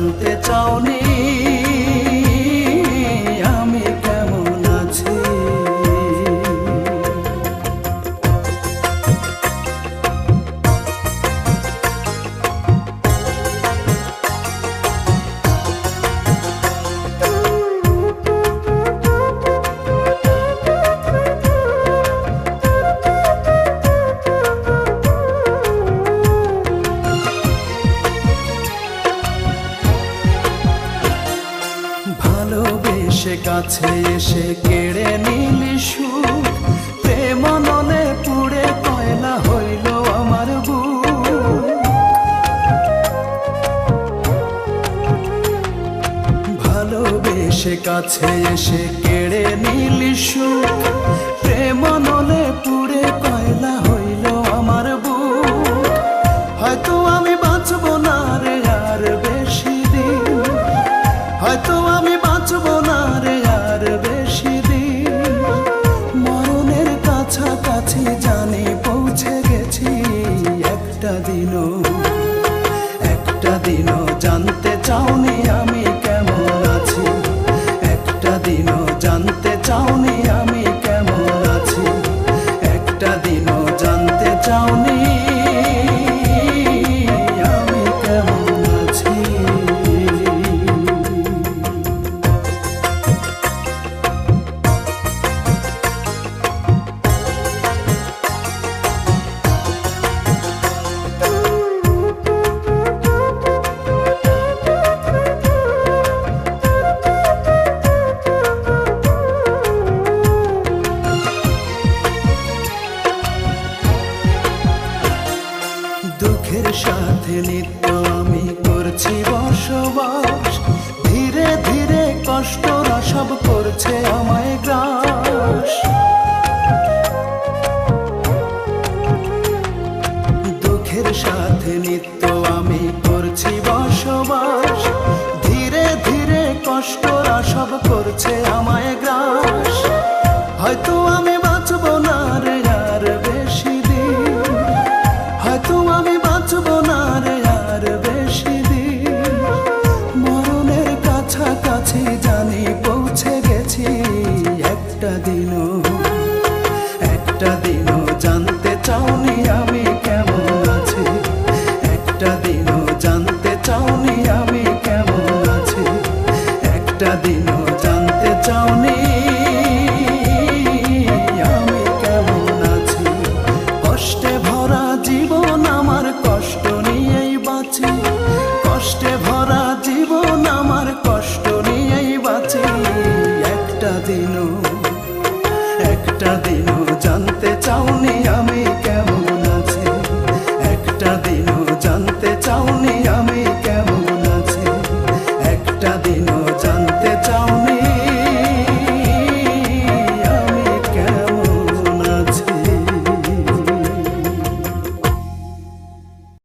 জানতে চাওনি আমি কেমন আছি। ভালোবেসে কাছে এসে কেড়ে নিলি সুখ, প্রেম নলে পুড়ে কয়লা হইল আমার বুক। ভালোবেসে কাছে এসে কেড়ে নিলি সুখ, প্রেম নলে পুড়ে কয়লা হইল আমার বুক। হয়তো আমি বাঁচব না রে আর বেশি দিন, হয়তো আমি বাঁচব না রে আর বেশি দিন। মরণের কাছাকাছি জানি পৌঁছে গেছি, একটা দিনও জানতে চাওনি আমি কেমন আছি। একটা দিনও জানতে চাওনি আমি কেমন আছি। একটা দিনও জানতে চাওনি আমি কেমন আছি। দুঃখের সাথে নিত্য আমি করছি বসবাস, ধীরে ধীরে কষ্টরা সব করছে আমায় গ্রাস। দুঃখের সাথে নিত্য আমি করছি বসবাস, ধীরে ধীরে কষ্টরা সব করছে আমায় গ্রাস। হয়তো আমি বাঁচব না রে আর বেশি দিন, হয়তো আমি বাঁচব না রে আর বেশি দিন। মরণের কাছাকাছি জানি পৌঁছে গেছি, একটা দিনও জানতে চাওনি আমি কেমন আছি। একটা দিনও জানতে চাওনি আমি কেমন আছি। একটা দিনও জানতে চাওনি আমি কেমন আছি। কষ্টে ভরা জীবন আমার, কষ্ট নিয়েই বাঁচি। কষ্টে ভরা জীবন আমার, কষ্ট নিয়েই বাঁচি। একটা দিনও জানতে চাওনি আমি কেমন আছি। একটা দিনও জানতে চাওনি আমি